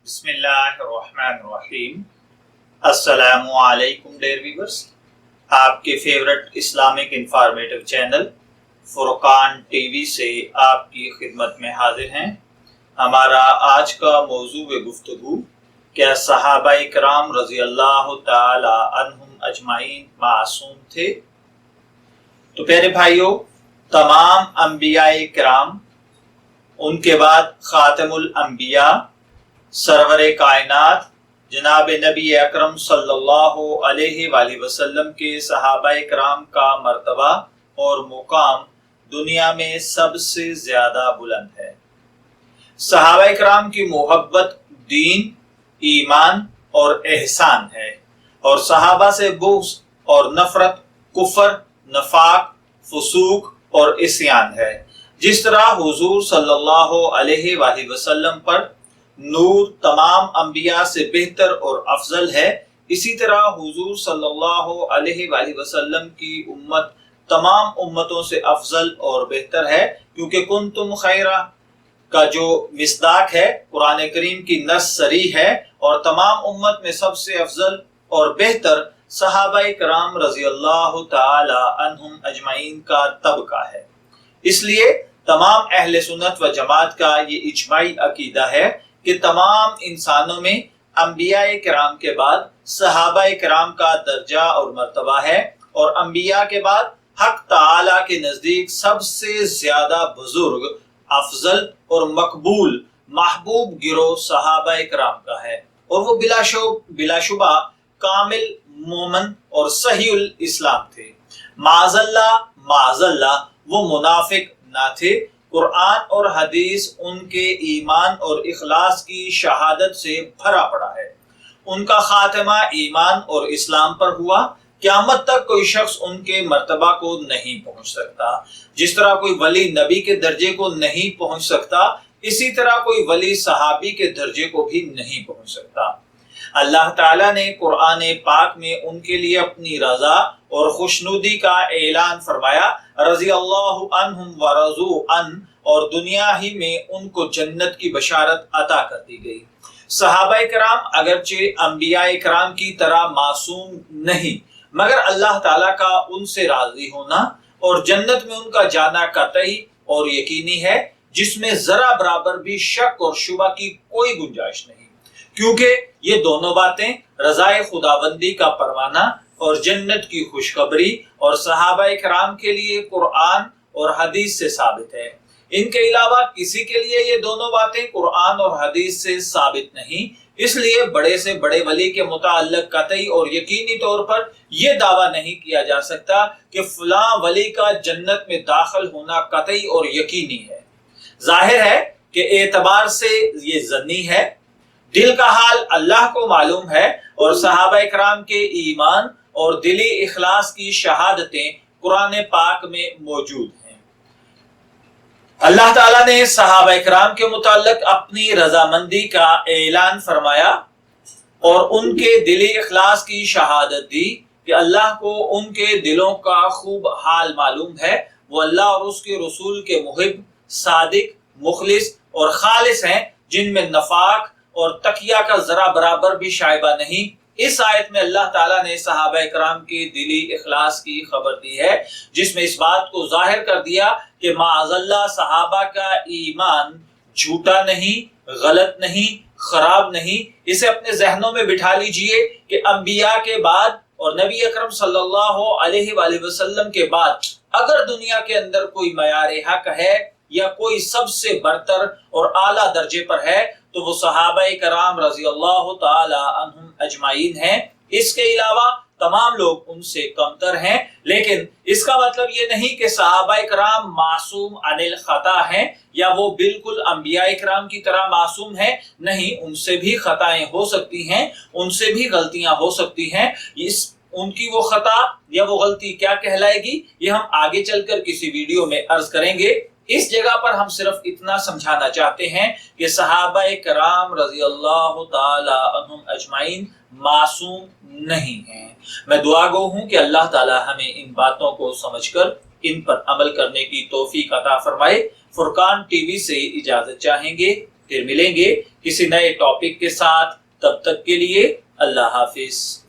بسم اللہ الرحمن الرحیم۔ السلام علیکم ڈیئر ویورز، آپ کے فیورٹ اسلامک انفارمیٹو چینل فرقان ٹی وی سے آپ کی خدمت میں حاضر ہیں۔ ہمارا آج کا موضوع گفتگو، کیا صحابہ کرام رضی اللہ تعالی عنہم اجمعین معصوم تھے؟ تو پیارے بھائیوں، تمام انبیاء کرام، ان کے بعد خاتم الانبیاء سرور کائنات جناب نبی اکرم صلی اللہ علیہ وآلہ وسلم کے صحابہ کرام کا مرتبہ اور مقام دنیا میں سب سے زیادہ بلند ہے۔ صحابہ کرام کی محبت دین، ایمان اور احسان ہے، اور صحابہ سے بغض اور نفرت کفر، نفاق، فسوق اور عصیان ہے۔ جس طرح حضور صلی اللہ علیہ وآلہ وسلم پر نور تمام انبیاء سے بہتر اور افضل ہے، اسی طرح حضور صلی اللہ علیہ وآلہ وسلم کی امت تمام امتوں سے افضل اور بہتر ہے، کیونکہ کنتم خیرہ کا جو مصداق ہے قرآن کریم کی نص صریح ہے، اور تمام امت میں سب سے افضل اور بہتر صحابہ کرام رضی اللہ تعالی عنہم اجمعین کا طبقہ ہے۔ اس لیے تمام اہل سنت و جماعت کا یہ اجماعی عقیدہ ہے کہ تمام انسانوں میں انبیاء کرام کے بعد صحابہ کرام کا درجہ اور مرتبہ ہے، اور انبیاء کے بعد حق تعالی کے نزدیک سب سے زیادہ بزرگ، افضل اور مقبول محبوب گروہ صحابہ کرام کا ہے، اور وہ بلا شبہ کامل مومن اور صحیح الاسلام تھے۔ معاذ اللہ وہ منافق نہ تھے۔ قرآن اور حدیث ان کے ایمان اور اخلاص کی شہادت سے بھرا پڑا ہے۔ ان کا خاتمہ ایمان اور اسلام پر ہوا۔ قیامت تک کوئی شخص ان کے مرتبہ کو نہیں پہنچ سکتا۔ جس طرح کوئی ولی نبی کے درجے کو نہیں پہنچ سکتا، اسی طرح کوئی ولی صحابی کے درجے کو بھی نہیں پہنچ سکتا۔ اللہ تعالیٰ نے قرآن پاک میں ان کے لیے اپنی رضا اور خوشنودی کا اعلان فرمایا، رضی اللہ عنہم ورضوا عنہ، اور دنیا ہی میں ان کو جنت کی بشارت عطا کر دی گئی۔ صحابہ کرام اگرچہ انبیاء کرام کی طرح معصوم نہیں، مگر اللہ تعالیٰ کا ان سے راضی ہونا اور جنت میں ان کا جانا قطعی اور یقینی ہے، جس میں ذرا برابر بھی شک اور شبہ کی کوئی گنجائش نہیں، کیونکہ یہ دونوں باتیں رضائے خداوندی کا پروانہ اور جنت کی خوشخبری اور صحابہ کرام کے لیے قرآن اور حدیث سے ثابت ہے۔ ان کے علاوہ کسی کے لیے یہ دونوں باتیں قرآن اور حدیث سے ثابت نہیں، اس لیے بڑے سے بڑے ولی کے متعلق قطعی اور یقینی طور پر یہ دعویٰ نہیں کیا جا سکتا کہ فلاں ولی کا جنت میں داخل ہونا قطعی اور یقینی ہے۔ ظاہر ہے کہ اعتبار سے یہ ظنی ہے، دل کا حال اللہ کو معلوم ہے، اور صحابہ کرام کے ایمان اور دلی اخلاص کی شہادتیں قرآن پاک میں موجود ہیں۔ اللہ تعالیٰ نے صحابہ کرام کے متعلق اپنی رضامندی کا اعلان فرمایا اور ان کے دلی اخلاص کی شہادت دی کہ اللہ کو ان کے دلوں کا خوب حال معلوم ہے۔ وہ اللہ اور اس کے رسول کے محب، صادق، مخلص اور خالص ہیں، جن میں نفاق اور تقیہ کا ذرا برابر بھی شائبہ نہیں۔ اس آیت میں اللہ تعالیٰ نے صحابہ کرام کی دلی اخلاص کی خبر دی ہے، جس میں اس بات کو ظاہر کر دیا کہ معاذ اللہ صحابہ کا ایمان جھوٹا نہیں، غلط نہیں، خراب نہیں۔ اسے اپنے ذہنوں میں بٹھا لیجئے کہ انبیاء کے بعد اور نبی اکرم صلی اللہ علیہ وآلہ وسلم کے بعد اگر دنیا کے اندر کوئی معیار حق ہے یا کوئی سب سے برتر اور اعلیٰ درجے پر ہے، تو وہ صحابہ کرام رضی اللہ تعالی عنہم اجمعین ہیں۔ اس کے علاوہ تمام لوگ ان سے کمتر ہیں، لیکن اس کا مطلب یہ نہیں کہ صحابہ کرام معصوم عن الخطا ہیں یا وہ بالکل انبیاء کرام کی طرح معصوم ہیں۔ نہیں، ان سے بھی خطائیں ہو سکتی ہیں، ان سے بھی غلطیاں ہو سکتی ہیں۔ ان کی وہ خطا یا وہ غلطی کیا کہلائے گی، یہ ہم آگے چل کر کسی ویڈیو میں عرض کریں گے۔ اس جگہ پر ہم صرف اتنا سمجھانا چاہتے ہیں کہ صحابہ کرام رضی اللہ تعالی عنہم اجمعین معصوم نہیں ہیں۔ میں دعا گو ہوں کہ اللہ تعالی ہمیں ان باتوں کو سمجھ کر ان پر عمل کرنے کی توفیق عطا فرمائے۔ فرقان ٹی وی سے اجازت چاہیں گے۔ پھر ملیں گے کسی نئے ٹاپک کے ساتھ، تب تک کے لیے اللہ حافظ۔